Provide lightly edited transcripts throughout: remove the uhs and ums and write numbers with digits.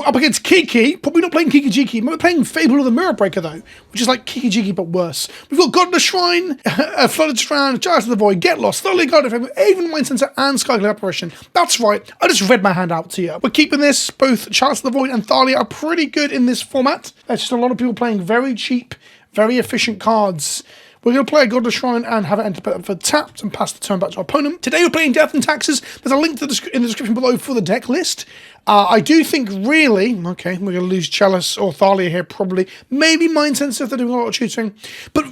We're up against Kiki. Probably not playing Kiki Jiki. We're playing Fable of the Mirror Breaker, though, which is like Kiki Jiki, but worse. We've got God of the Shrine, Flooded Strand, Chalice of the Void, Get Lost, Thalia, God of Fable, even Mind Sensor, and Skyclave Apparition. That's right. I just read my hand out to you. We're keeping this. Both Chalice of the Void and Thalia are pretty good in this format. There's just a lot of people playing very cheap, very efficient cards. We're going to play a God of the Shrine and have it enter for tapped and pass the turn back to our opponent. Today we're playing Death and Taxes. There's a link to in the description below for the deck list. I do think really, okay, we're going to lose Chalice or Thalia here probably. Maybe Mind Sensor if they're doing a lot of shooting. But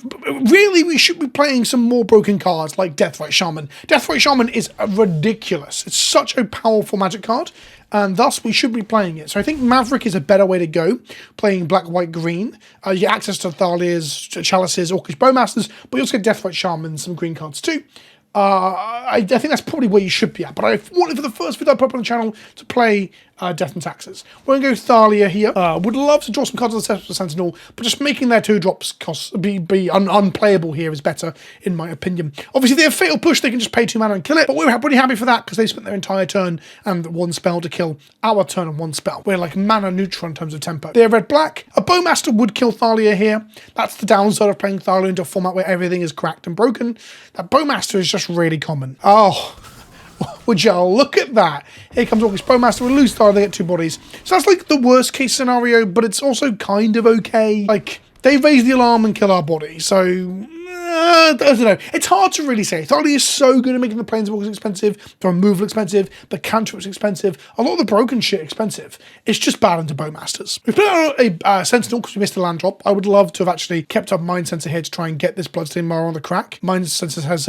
really we should be playing some more broken cards like Deathrite Shaman. Deathrite Shaman is ridiculous. It's such a powerful magic card. And thus we should be playing it. So I think Maverick is a better way to go, playing black, white, green. You get access to Thalia's, Chalice's, Orcish Bowmasters, but you also get Deathrite Shaman and some green cards too. I think that's probably where you should be at, but I wanted for the first video I put up on the channel to play Death and Taxes. We're going to go Thalia here. Would love to draw some cards on the Sentinel, but just making their 2-drops be unplayable here is better, in my opinion. Obviously, if they have Fatal Push, they can just pay 2 mana and kill it, but we're pretty happy for that because they spent their entire turn and 1 spell to kill our turn and 1 spell. We're like mana neutral in terms of tempo. They're red-black. A Bowmaster would kill Thalia here. That's the downside of playing Thalia into a format where everything is cracked and broken. That Bowmaster is just really common. Oh, would y'all look at that? Here comes Orcish Bowmaster. We lose Thalia, they get 2 bodies. So that's like the worst case scenario, but it's also kind of okay. Like, they raise the alarm and kill our body, so I don't know. It's hard to really say. Thalia is so good at making the Planeswalkers expensive, the removal expensive, the cantrips expensive, a lot of the broken shit expensive. It's just bad into Bowmasters. We put out a Sentinel because we missed a land drop. I would love to have actually kept up Mind Sensor here to try and get this Bloodstained Mara on the crack. Mind Sensor has,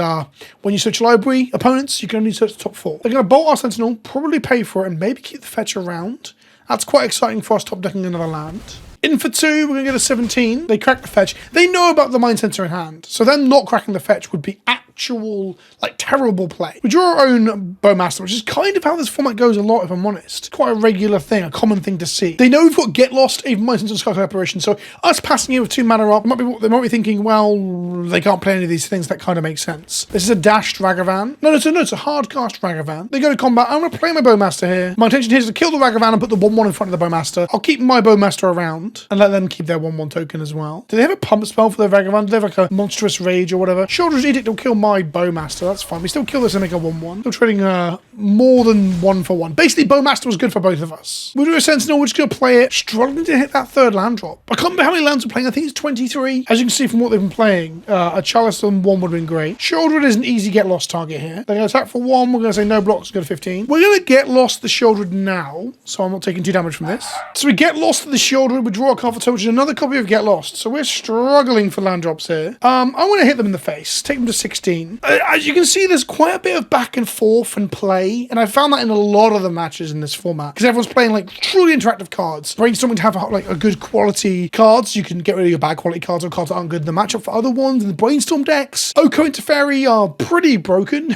when you search library opponents, you can only search the top 4. They're going to bolt our Sentinel, probably pay for it, and maybe keep the fetch around. That's quite exciting for us top decking another land. In for 2, we're going to get a 17. They crack the fetch. They know about the Mind Sensor in hand, so them not cracking the fetch would be actual, like, terrible play. We draw our own Bowmaster, which is kind of how this format goes a lot, if I'm honest. Quite a regular thing, a common thing to see. They know we've got Get Lost, even Mind Sensor Skyclave Apparition, so us passing it with 2 mana up, they might be thinking, well, they can't play any of these things. That kind of makes sense. This is a dashed Ragavan. No, it's a hard cast Ragavan. They go to combat. I'm going to play my Bowmaster here. My intention here is to kill the Ragavan and put the 1/1 in front of the Bowmaster. I'll keep my Bowmaster around and let them keep their 1/1 token as well. Do they have a pump spell for their Ragavan? Do they have like a monstrous rage or whatever? Shoulder's Edict will kill my Bowmaster. That's fine. We still kill this and make a 1/1. Still trading more than 1 for 1. Basically, Bowmaster was good for both of us. We'll do a Sentinel. We're just going to play it. Struggling to hit that 3rd land drop. I can't remember how many lands we're playing. I think it's 23. As you can see from what they've been playing, a Chalice on 1 would have been great. Shieldred is an easy get lost target here. They're going to attack for 1. We're going to say no blocks, go to 15. We're going to get lost the Shieldred now, so I'm not taking 2 damage from this. So we get lost the Shieldred. We draw a card for 2, which is another copy of Get Lost. So we're struggling for land drops here. I'm going to hit them in the face. Take them to 16. As you can see, there's quite a bit of back and forth and play, and I found that in a lot of the matches in this format because everyone's playing like truly interactive cards. Brainstorming to have like a good quality cards. You can get rid of your bad quality cards or cards that aren't good in the matchup for other ones. And the brainstorm decks, Oko and Teferi are pretty broken,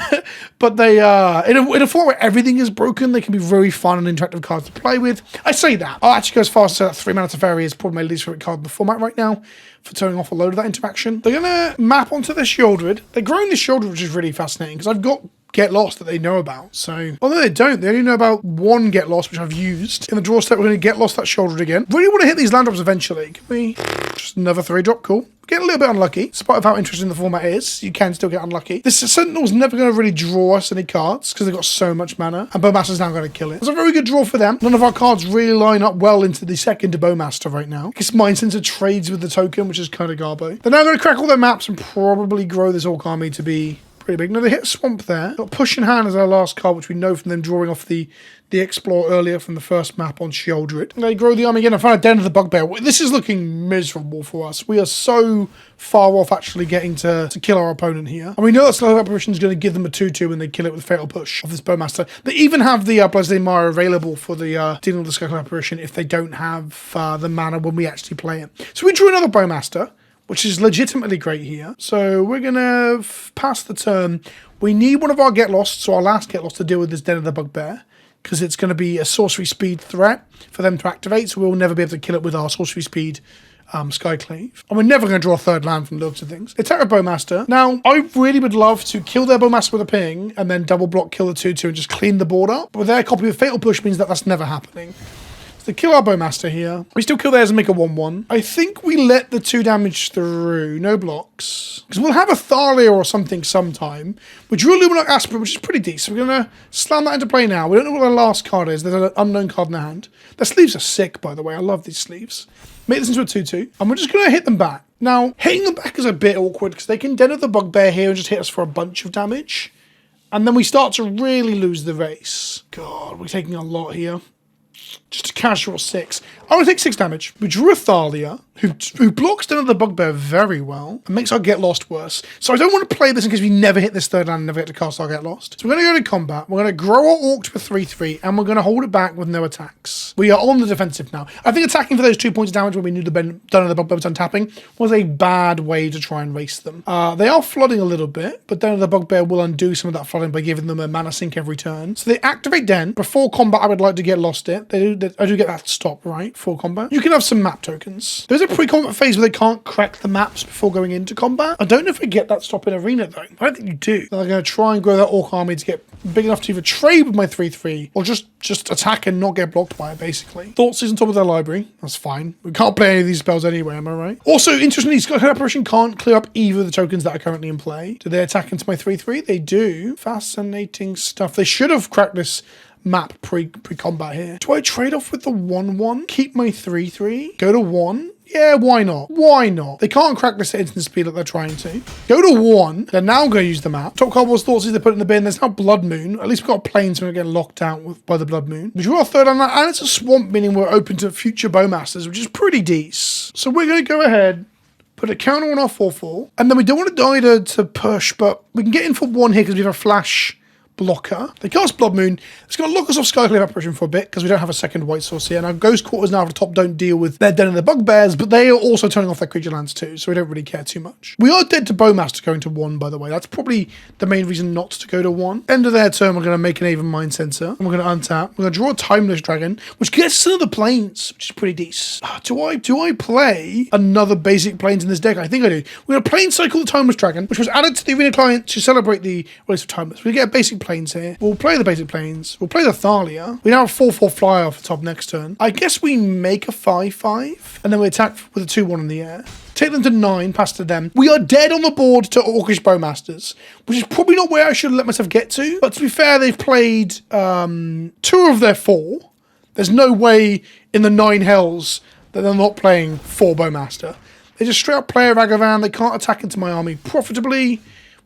but they in a format where everything is broken, they can be very fun and interactive cards to play with. I say that. I'll actually go as far as to say that 3 mana Teferi is probably my least favorite card in the format right now for turning off a load of that interaction. They're gonna map onto the Shieldred. They're growing the Shieldred, which is really fascinating because I've got Get Lost that they know about. So, although they don't, they only know about 1 Get Lost, which I've used. In the draw step, we're going to Get Lost that Shieldred again. Really want to hit these land drops eventually. Can we just another 3-drop? Cool. Get a little bit unlucky. Despite of how interesting the format is, you can still get unlucky. This Sentinel's never going to really draw us any cards because they've got so much mana, and Bowmaster's now going to kill it. It's a very good draw for them. None of our cards really line up well into the second Bowmaster right now. I guess Mind Sensor trades with the token, which is kind of garbo. They're now going to crack all their maps and probably grow this Orc army to be pretty big. No, they hit Swamp there. Got Push in Hand as our last card, which we know from them drawing off the Explore earlier from the first map on Shieldred. They grow the army again and find a Den of the Bugbear. This is looking miserable for us. We are so far off actually getting to kill our opponent here. And we know that Skyclave Apparition is going to give them a 2/2 when they kill it with Fatal Push of this Bowmaster. They even have the Bloodstained Mara available for the dealing with the Skyclave Apparition if they don't have the mana when we actually play it. So we drew another Bowmaster, which is legitimately great here. So we're going to pass the turn. We need one of our Get Lost, so our last Get Lost, to deal with this Den of the Bugbear, because it's going to be a sorcery speed threat for them to activate, so we'll never be able to kill it with our sorcery speed Skyclave. And we're never going to draw a 3rd land from the looks of things. They attack a Bowmaster. Now, I really would love to kill their Bowmaster with a ping, and then double block, kill the 2/2, and just clean the board up. But their copy of Fatal Push means that that's never happening. They kill our Bowmaster here. We still kill theirs and make a 1-1. I think we let the 2 damage through. No blocks. Because we'll have a Thalia or something sometime. We drew a Luminarch Aspirant, which is pretty decent. We're going to slam that into play now. We don't know what our last card is. There's an unknown card in the hand. The sleeves are sick, by the way. I love these sleeves. Make this into a 2-2. And we're just going to hit them back. Now, hitting them back is a bit awkward because they can Den of the Bugbear here and just hit us for a bunch of damage. And then we start to really lose the race. God, we're taking a lot here. Just a casual 6. I want to take 6 damage. We drew a Thalia, who blocks down the Bugbear very well and makes our Get Lost worse. So I don't want to play this in case we never hit this third land and never get to cast our Get Lost. So we're going to go to combat. We're going to grow our Orc to a 3-3 and we're going to hold it back with no attacks. We are on the defensive now. I think attacking for those 2 points of damage when we knew the Down of the Bugbear was untapping was a bad way to try and race them. They are flooding a little bit, but Down of the Bugbear will undo some of that flooding by giving them a mana sink every turn. So they activate Den. Before combat, I would like to Get Lost it. I do get that stop, right? For combat. You can have some map tokens. There's a pre-combat phase where they can't crack the maps before going into combat. I don't know if I get that stop in Arena, though. I don't think you do. They're going to try and grow that Orc army to get big enough to either trade with my 3-3 or just attack and not get blocked by it, basically. Thoughtseize on top of their library. That's fine. We can't play any of these spells anyway, am I right? Also, interestingly, Skyclad Apparition can't clear up either of the tokens that are currently in play. Do they attack into my 3-3? They do. Fascinating stuff. They should have cracked this map pre-combat here. Do I trade off with the 1-1? Keep my 3-3? Go to 1? Yeah, why not? Why not? They can't crack this at instant speed like they're trying to. Go to 1. They're now going to use the map. Top card was Thoughtseize they put in the bin. There's now Blood Moon. At least we've got a plane so we're getting locked out by the Blood Moon. We draw our third on that, and it's a swamp, meaning we're open to future Bowmasters, which is pretty decent. So we're going to go ahead, put a counter on our 4-4, and then we don't want to die to push, but we can get in for 1 here because we have a flash blocker. They cast Blood Moon. It's going to lock us off Skyclad Apparition for a bit because we don't have a second white source here. And our Ghost Quarters now at the top don't deal with their Den and the Bugbears, but they are also turning off their creature lands too, so we don't really care too much. We are dead to Bowmaster going to 1, by the way. That's probably the main reason not to go to 1. End of their turn, we're going to make an Aven Mind Sensor, and we're going to untap. We're going to draw a Timeless Dragon, which gets us another Plains, which is pretty decent. Do I play another basic Plains in this deck? I think I do. We're going to Plains Cycle the Timeless Dragon, which was added to the Arena client to celebrate the release of Timeless. We get a basic Plains here. We'll play the basic Plains. We'll play the Thalia. We now have 4-4 flyer off the top next turn. I guess we make a 5-5, and then we attack with a 2-1 in the air. Take them to 9, pass to them. We are dead on the board to Orcish Bowmasters, which is probably not where I should have let myself get to. But to be fair, they've played 2 of their 4. There's no way in the 9 hells that they're not playing 4 Bowmaster. They just straight up play a Ragavan. They can't attack into my army profitably.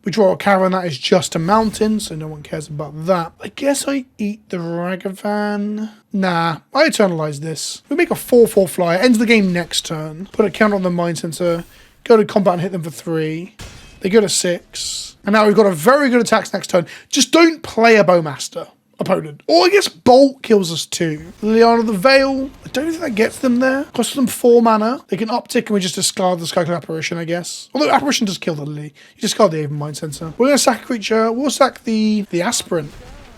We draw a caravan that is just a mountain, so no one cares about that. I guess I eat the Ragavan. Nah, I eternalize this. We make a 4-4 flyer, ends the game next turn. Put a counter on the Mind Sensor, go to combat and hit them for 3. They go to 6. And now we've got a very good attacks next turn. Just don't play a Bowmaster opponent. Or I guess Bolt kills us too. Liliana the Veil, I don't think that gets them there. Costs them 4 mana. They can uptick and we just discard the Skyclad Apparition, I guess. Although Apparition does kill the Lily. You discard the Aven Mind Sensor. We're going to sack a creature. We'll sack the Aspirant.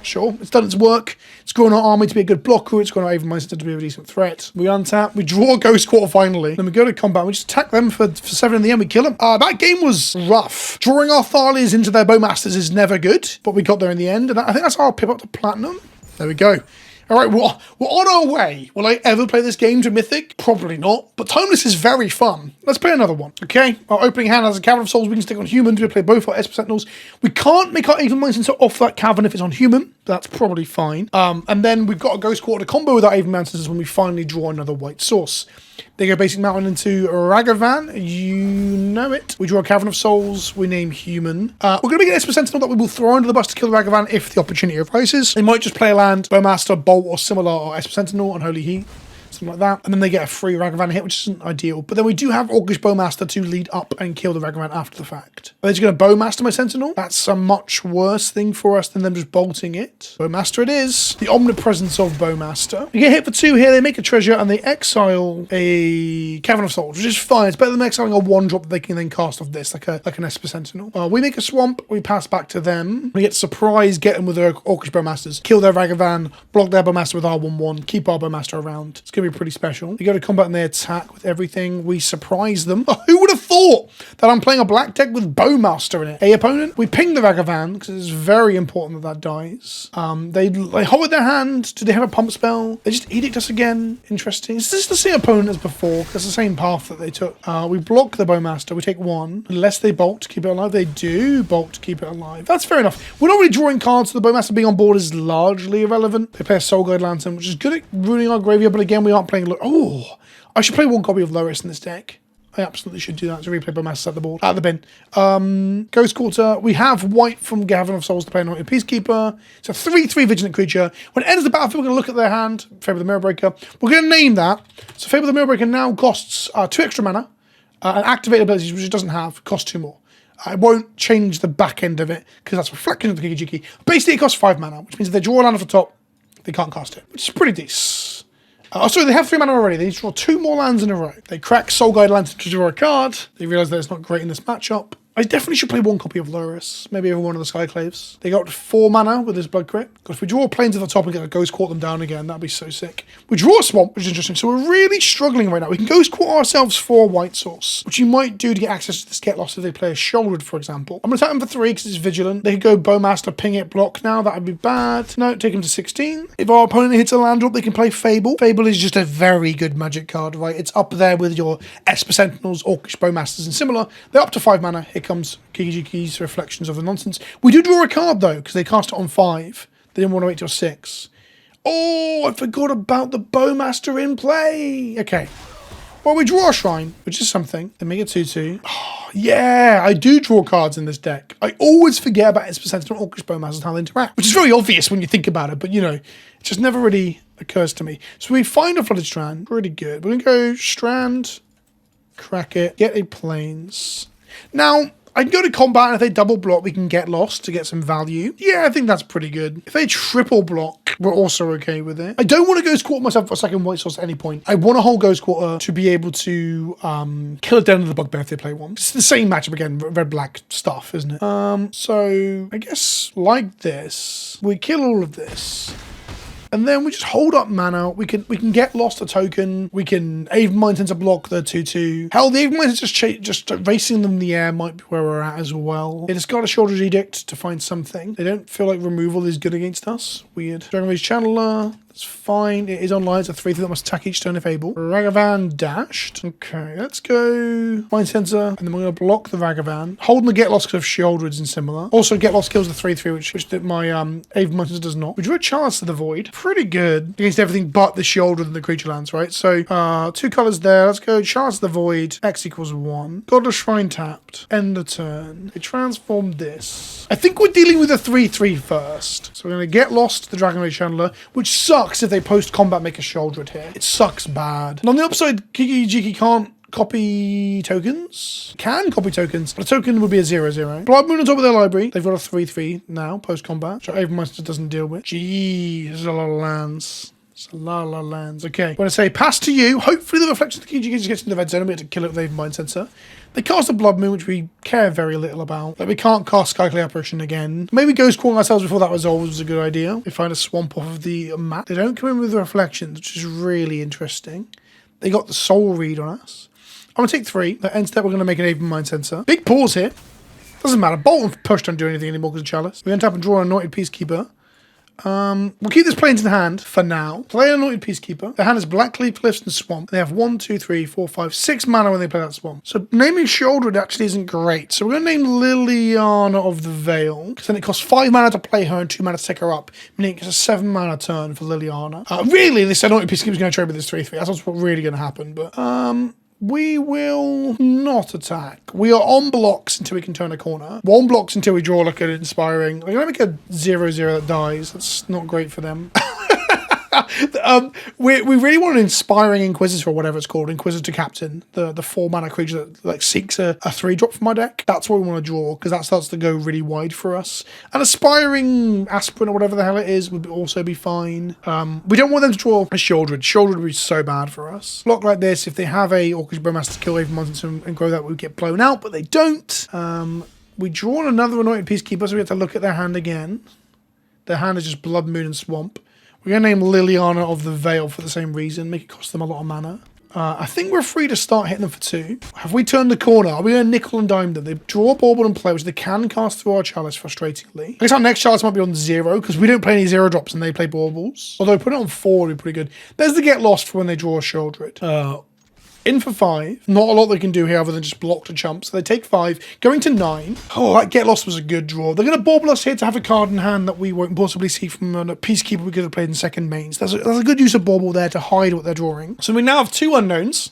Sure, it's done its work. It's grown our army to be a good blocker. It's grown our Aven Mind Sensor to be a decent threat. We untap. We draw a Ghost Quarter finally. Then we go to combat. We just attack them for 7 in the end. We kill them. That game was rough. Drawing our Thalias into their Bowmasters is never good, but we got there in the end. And I think that's how I'll pip up to Platinum. There we go. All right, we're on our way. Will I ever play this game to Mythic? Probably not. But Timeless is very fun. Let's play another one. Okay, our opening hand has a Cavern of Souls. We can stick on human to play both our Esper Sentinels. We can't make our Aven Mind Sensor off that Cavern if it's on human. That's probably fine. And then we've got a Ghost Quarter to combo with our Aven Mind Sensors when we finally draw another white source. They go Basic Mountain into Ragavan. You know it. We draw a Cavern of Souls. We name human. We're going to make an Esper Sentinel that we will throw under the bus to kill Ragavan if the opportunity arises. They might just play a land, Bowmaster, Bolt, or similar, or Esper Sentinel, Unholy Heat. Something like that. And then they get a free Ragavan hit, which isn't ideal. But then we do have Orcish Bowmaster to lead up and kill the Ragavan after the fact. Are they just going to Bowmaster my Sentinel? That's a much worse thing for us than them just bolting it. Bowmaster it is. The omnipresence of Bowmaster. We get hit for 2 here. They make a treasure and they exile a Cavern of Souls, which is fine. It's better than exiling a 1-drop that they can then cast off this, like an Esper Sentinel. We make a swamp. We pass back to them. We get surprise, get them with their Orcish Bowmasters, kill their Ragavan, block their Bowmaster with our 1-1, keep our Bowmaster around. It's going to be pretty special. They go to combat and they attack with everything. We surprise them. Who would have thought that I'm playing a black deck with Bowmaster in it. Hey, opponent, we ping the Ragavan because it's very important that dies. They hover their hand. Do they have a pump spell? They just edict us again. Interesting. Is this the same opponent as before? That's the same path that they took. We block the Bowmaster. We take 1. Unless they bolt to keep it alive. They do bolt to keep it alive. That's fair enough. We're not really drawing cards, so the Bowmaster being on board is largely irrelevant. They play a Soul Guide Lantern, which is good at ruining our graveyard, but again, we aren't playing... Oh! I should play 1 copy of Loris in this deck. I absolutely should do that to replay Bowmaster at the board. At the bin. Ghost Quarter. We have white from Gavin of Souls to play Anointed Peacekeeper. It's a 3/3 Vigilant creature. When it enters the battlefield, we're going to look at their hand. Fable the Mirror Breaker. We're going to name that. So Fable the Mirror Breaker now costs 2 extra mana. And activate abilities, which it doesn't have, costs 2 more. I won't change the back end of it, because that's reflection of the Kiki-Jiki. Basically, it costs 5 mana, which means if they draw a land off the top, they can't cast it, which is pretty decent. Sorry, they have 3 mana already. They need to draw 2 more lands in a row. They crack Soul Guide Lantern to draw a card. They realise that it's not great in this matchup. I definitely should play 1 copy of Loris. Maybe every one of the Skyclaves. They got 4 mana with this Blood Crypt. Because if we draw planes at the top and get a Ghost Court them down again, that'd be so sick. We draw a Swamp, which is interesting. So we're really struggling right now. We can Ghost Court ourselves for White Source, which you might do to get access to this Get Lost if they play a Shouldered, for example. I'm going to attack them for 3 because it's Vigilant. They could go Bowmaster, ping it, block now. That would be bad. No, take them to 16. If our opponent hits a land drop, they can play Fable. Fable is just a very good magic card, right? It's up there with your Esper Sentinels, Orcish Bowmasters, and similar. They're up to 5 mana. Here comes Kiki-Jiki's Reflections of the Nonsense. We do draw a card, though, because they cast it on 5. They didn't want to wait till 6. Oh, I forgot about the Bowmaster in play. Okay. Well, we draw a Shrine, which is something. They make it 2/2. Oh, yeah, I do draw cards in this deck. I always forget about Esper Sentinel and Orcish Bowmasters and how they interact, which is very obvious when you think about it, but, you know, it just never really occurs to me. So we find a Flooded Strand. Pretty good. We're going to go Strand, crack it, get a Plains. Now, I can go to combat, and if they double block, we can get lost to get some value. Yeah, I think that's pretty good. If they triple block, we're also okay with it. I don't want to Ghost Quarter myself for a second White Source at any point. I want a whole Ghost Quarter to be able to kill a Den of the Bugbear if they play one. It's the same matchup again, red-black stuff, isn't it? So I guess like this, we kill all of this. And then we just hold up mana. We can get lost a token. We can Aven Mindset to block the 2/2. Hell, the Aven Mindset just racing them in the air might be where we're at as well. They just got a Shoulder's Edict to find something. They don't feel like removal is good against us. Weird. Dragon Rage Channeler. That's fine. It is online. It's a 3/3 that must attack each turn if able. Ragavan dashed. Okay, let's go Mind Sensor. And then we're going to block the Ragavan. Holding the Get Lost because of Shieldreds and similar. Also, Get Lost kills the 3/3, which my Aven Mind Sensor does not. We drew a Chalice to the Void. Pretty good against everything but the Shieldred and the creature lands, right? So, 2 colors there. Let's go Chalice to the Void. X equals 1. Godless Shrine tapped. End the turn. We transform this. I think we're dealing with a 3/3 first. So we're going to Get Lost the Dragon Rage Chandler, which sucks if they post-combat make a Shouldered here. It sucks bad. And on the upside, Kiki-Jiki can't copy tokens. Can copy tokens, but a token would be a 0/0. Blood Moon on top of their library. They've got a 3/3 now, post-combat, which Aven Mindset doesn't deal with. Jeez, there's a lot of lands. It's a lot of lands. Okay, I'm going to say pass to you. Hopefully the Reflection of the Kiki-Jiki gets into the red zone and we have to kill it with Aven Mind Sensor. They cast a Blood Moon, which we care very little about. Like, we can't cast Skyclave Apparition again. Maybe Ghost Calling ourselves before that resolves was a good idea. They find a Swamp off of the map. They don't come in with the Reflections, which is really interesting. They got the Soul Read on us. I'm going to take 3. That end step, we're going to make an Aven Mind Sensor. Big pause here. Doesn't matter. Bolt and Push don't do anything anymore because of Chalice. We're going to tap and draw an Anointed Peacekeeper. We'll keep this Plains in hand for now. Play an Anointed Peacekeeper. Their hand is Blackleaf, Cliffs, and Swamp. They have 1, 2, 3, 4, 5, 6 mana when they play that Swamp. So naming Shouldered actually isn't great. So we're going to name Liliana of the Veil, because then it costs 5 mana to play her and 2 mana to take her up, meaning it's a 7 mana turn for Liliana. Really, this Anointed Peacekeeper is going to trade with this 3/3. That's what's really going to happen, but we will not attack. We are on blocks until we can turn a corner. 1 blocks until we draw like an Inspiring. We're going to make a 0/0 that dies. That's not great for them. We really want an Inspiring Inquisitor or whatever it's called, Inquisitor Captain, the 4 mana creature that like seeks a 3-drop from my deck. That's what we want to draw because that starts to go really wide for us. An Aspiring Aspirant or whatever the hell it is would also be fine. We don't want them to draw a Shieldred. Shieldred would be so bad for us. Block like this, if they have a Orcish Bowmaster to kill Aven Mindset and grow that, we would get blown out, but they don't. We draw another Anointed Peacekeeper, so we have to look at their hand again. Their hand is just Blood Moon and Swamp. We're going to name Liliana of the Veil for the same reason. Make it cost them a lot of mana. I think we're free to start hitting them for 2. Have we turned the corner? Are we going to nickel and dime them? They draw a bauble and play, which they can cast through our Chalice, frustratingly. I guess our next Chalice might be on 0, because we don't play any 0 drops and they play baubles. Although put it on 4 would be pretty good. There's the get lost for when they draw a Shieldred. In for 5. Not a lot they can do here other than just block to chump. So they take 5, going to 9. Oh, that get lost was a good draw. They're going to bauble us here to have a card in hand that we won't possibly see from a Peacekeeper we could have played in second mains. That's a good use of bauble there to hide what they're drawing. So we now have 2 unknowns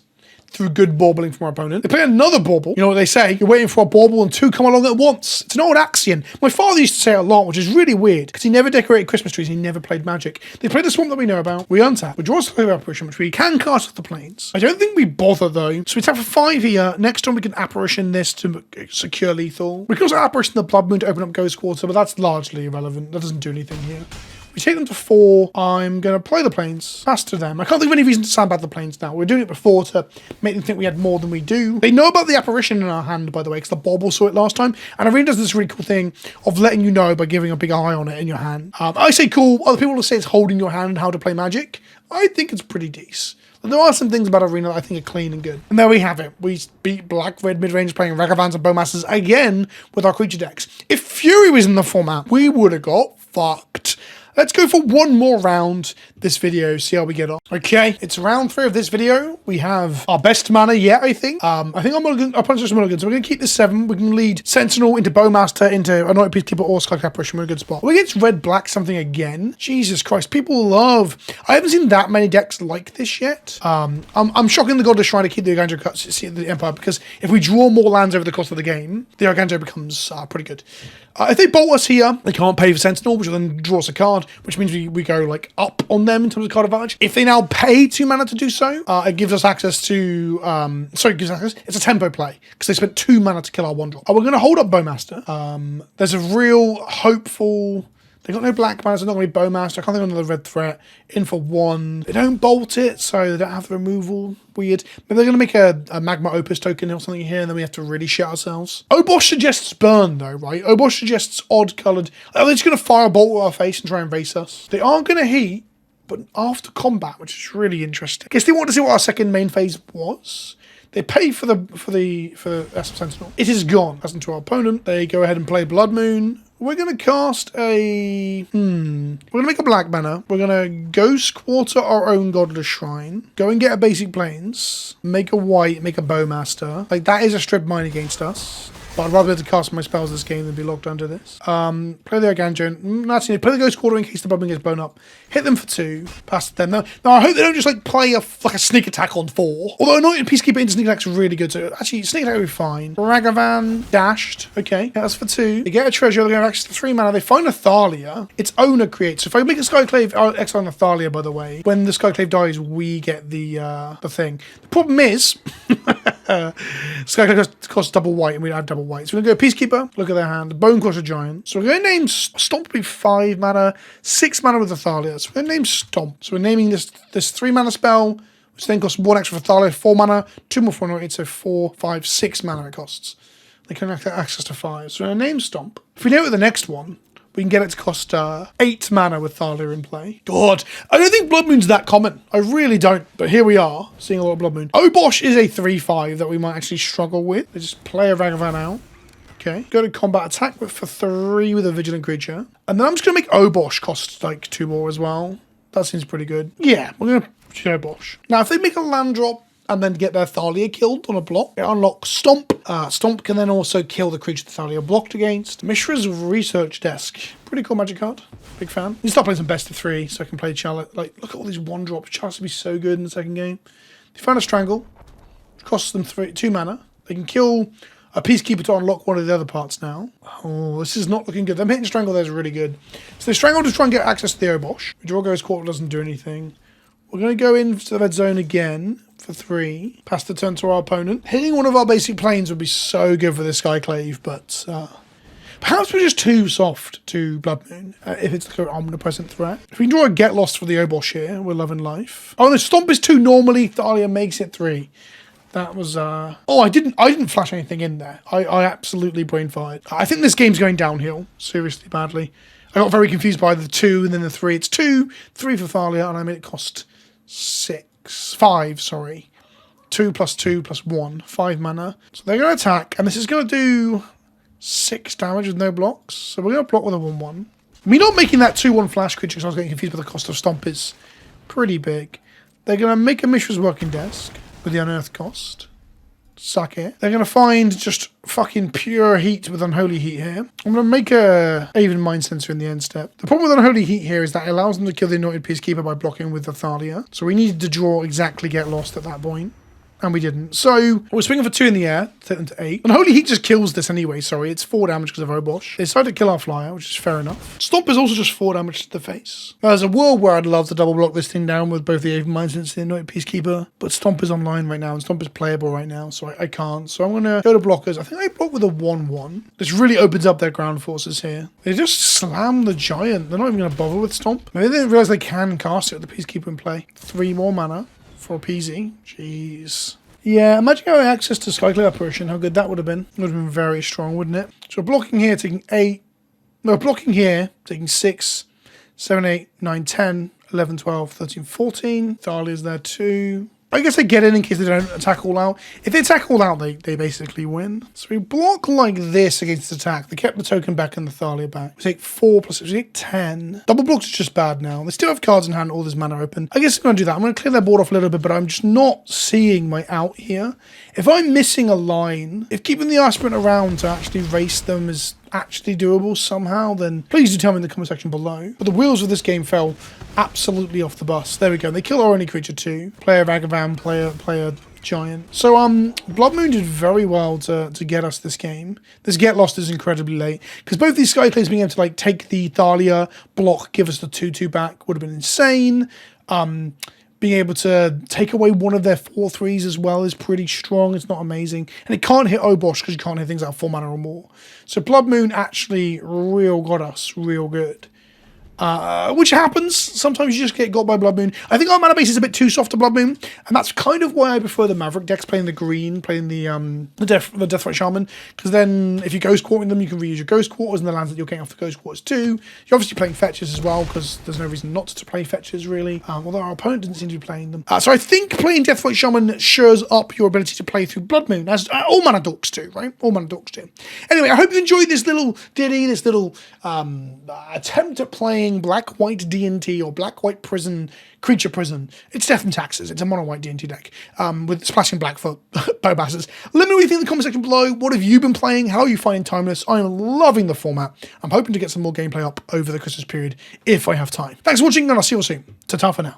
through good baubling from our opponent. They play another bauble. You know what they say? You're waiting for a bauble and 2 come along at once. It's an old axiom. My father used to say it a lot, which is really weird, because he never decorated Christmas trees and he never played Magic. They play the swamp that we know about. We untap. We draw a Thalia apparition, which we can cast off the plains. I don't think we bother, though. So we tap for 5 here. Next turn, we can apparition this to secure lethal. We can also apparition the Blood Moon to open up Ghost Quarter, but that's largely irrelevant. That doesn't do anything here. We take them to 4. I'm going to play the plains. Pass to them. I can't think of any reason to sandbag the plains now. We're doing it before to make them think we had more than we do. They know about the apparition in our hand, by the way, because the bauble saw it last time. And Arena does this really cool thing of letting you know by giving a big eye on it in your hand. I say cool. Other people will say it's holding your hand how to play Magic. I think it's pretty decent. There are some things about Arena that I think are clean and good. And there we have it. We beat black-red mid-range playing Ragavans and Bowmasters again with our creature decks. If Fury was in the format, we would have got fucked. Let's go for one more round this video, see how we get on. Okay, it's round 3 of this video. We have our best mana yet, I think. I think our opponent's mulligan, so we're going to keep this 7. We can lead Sentinel into Bowmaster, into Anointed Peacekeeper or Sky Apparition. We're in a good spot. We're against red-black something again. Jesus Christ, people love... I haven't seen that many decks like this yet. I'm shocking the Godless Shrine to keep the Arganjo cuts to the Empire, because if we draw more lands over the course of the game, the Arganjo becomes pretty good. If they bolt us here, they can't pay for Sentinel, which will then draw us a card, which means we go like up on them in terms of card advantage. If they now pay 2 mana to do so, it gives us access to, it's a tempo play, because they spent 2 mana to kill our 1-drop. We're going to hold up Bowmaster. There's a real hopeful... They've got no black mana, so not going to be Bowmaster. I can't think of another red threat. In for 1. They don't bolt it, so they don't have the removal. Weird. Maybe they're going to make a Magma Opus token or something here, and then we have to really shit ourselves. Obosh suggests burn, though, right? Obosh suggests odd-coloured... Oh, they're just going to fire a bolt at our face and try and race us. They aren't going to heat, but after combat, which is really interesting. I guess they want to see what our second main phase was. They pay for the Sentinel. It is gone. That's into our opponent. They go ahead and play Blood Moon. We're going to cast a... We're going to make a black mana. We're going to Ghost Quarter our own Godless Shrine. Go and get a basic plains. Make a white, make a Bowmaster. Like, that is a strip mine against us. But I'd rather be able to cast my spells this game than be locked under this. Play the Arganjo. That's it. Play the Ghost Quarter in case the Blood Moon gets blown up. Hit them for 2. Pass them. Now I hope they don't just like play a sneak attack on 4. Although Anointed Peacekeeper into sneak attack is really good. So actually, sneak attack will be fine. Ragavan dashed. Okay, yeah, that's for 2. They get a treasure. They have access to 3 mana. They find a Thalia. Its owner creates. So if I make a Skyclave, I'll exile a Thalia, by the way. When the Skyclave dies, we get the thing. The problem is... Skyclave costs double white, and we have double white. So we're going to go Peacekeeper, look at their hand, Bone Crusher Giant. So we're going to name Stomp to be 5 mana, 6 mana with the Thalia. So we're going to name Stomp. So we're naming this 3 mana spell, which then costs 1 extra for Thalia, 4 mana, 2 more for Anointed, so 4, 5, 6 mana it costs. They can have access to 5. So we're going to name Stomp. If we name it the next one, we can get it to cost 8 mana with Thalia in play. God, I don't think Blood Moon's that common. I really don't. But here we are, seeing a lot of Blood Moon. Obosh is a 3/5 that we might actually struggle with. They just play a Ragavan out. Okay. Go to combat attack for 3 with a Vigilant Creature. And then I'm just going to make Obosh cost like 2 more as well. That seems pretty good. Yeah, we're going to show Obosh. Now, if they make a land drop and then get their Thalia killed on a block, it unlocks Stomp. Stomp can then also kill the creature the Thalia blocked against. Mishra's Research Desk. Pretty cool magic card. Big fan. You start playing some best of 3 so I can play Chalice. Like, look at all these 1-drops. Chalice would be so good in the second game. They find a Strangle, which costs them 2 mana. They can kill a Peacekeeper to unlock one of the other parts now. Oh, this is not looking good. Them hitting Strangle there is really good. So they Strangle to try and get access to the Obosh. Draw Ghost Quarter doesn't do anything. We're going to go into the red zone again for 3. Pass the turn to our opponent. Hitting one of our basic planes would be so good for this Skyclave, but perhaps we're just too soft to Blood Moon if it's like an omnipresent threat. If we can draw a Get Lost for the Obosh here, we're loving life. Oh, no, Stomp is 2 normally. Thalia makes it 3. That was, oh, I didn't flash anything in there. I absolutely brain fired. I think this game's going downhill, seriously badly. I got very confused by the 2 and then the 3. It's 2, 3 for Thalia, and I made it cost 5, sorry. 2/2/1, 5 mana. So they're going to attack, and this is going to do 6 damage with no blocks. So we're going to block with a 1/1. Me not making that 2/1 flash creature because I was getting confused by the cost of Stomp is pretty big. They're going to make a Mishra's Working Desk with the Unearth cost. Suck it. They're going to find just fucking pure heat with Unholy Heat here. I'm going to make a Aven Mind Sensor in the end step. The problem with Unholy Heat here is that it allows them to kill the Anointed Peacekeeper by blocking with the Thalia. So we needed to draw exactly Get Lost at that point. And we didn't. So we're swinging for 2 in the air, take them to 8. And Holy Heat just kills this anyway, sorry. It's 4 damage because of Obosh. They decided to kill our flyer, which is fair enough. Stomp is also just 4 damage to the face. Now, there's a world where I'd love to double block this thing down with both the Aven Mind Sensor and the Anointed Peacekeeper, but Stomp is online right now, and Stomp is playable right now, so I can't. So I'm going to go to blockers. I think I block with a 1/1. This really opens up their ground forces here. They just slam the Giant. They're not even going to bother with Stomp. Maybe they didn't realize they can cast it with the Peacekeeper in play. 3 more mana for a Peasy. Jeez. Yeah, imagine having access to Skyclave Apparition, how good that would have been. It would have been very strong, wouldn't it? So blocking here, taking 8. No, blocking here, taking 6, 7, 8, 9, 10, 11, 12, 13, 14. Thalia's there too. I guess they get in case they don't attack all out. If they attack all out, they basically win. So we block like this against attack. They kept the token back and the Thalia back. We take 4 plus 6, we take 10. Double blocks is just bad now. They still have cards in hand, all this mana open. I guess I'm going to do that. I'm going to clear their board off a little bit, but I'm just not seeing my out here. If I'm missing a line, if keeping the aspirant around to actually race them is actually doable somehow, then please do tell me in the comment section below. But the wheels of this game fell absolutely off the bus. There we go. They kill our only creature too. Player Ragavan, player Giant. So Blood Moon did very well to get us this game. This Get Lost is incredibly late because both these Skyclaves being able to like take the Thalia block, give us the 2/2 back would have been insane. Being able to take away one of their 4/3s as well is pretty strong. It's not amazing. And it can't hit Obosh because you can't hit things out of 4 mana or more. So Blood Moon actually got us real good. Which happens. Sometimes you just get got by Blood Moon. I think our mana base is a bit too soft to Blood Moon, and that's kind of why I prefer the Maverick decks, playing the green, playing the Deathrite Shaman, because then if you're Ghost Quartering them, you can reuse your Ghost Quarters and the lands that you're getting off the Ghost Quarters too. You're obviously playing fetches as well, because there's no reason not to play fetches, really, although our opponent didn't seem to be playing them. So I think playing Deathrite Shaman shores up your ability to play through Blood Moon, as all mana dorks do, right? All mana dorks do. Anyway, I hope you enjoyed this little ditty, this little attempt at playing black-white D&T or black-white prison, creature prison. It's Death and Taxes. It's a mono-white D&T deck with splashing black for Bowbasses. Let me know what you think in the comment section below. What have you been playing? How are you finding Timeless? I am loving the format. I'm hoping to get some more gameplay up over the Christmas period if I have time. Thanks for watching, and I'll see you all soon. Ta-ta for now.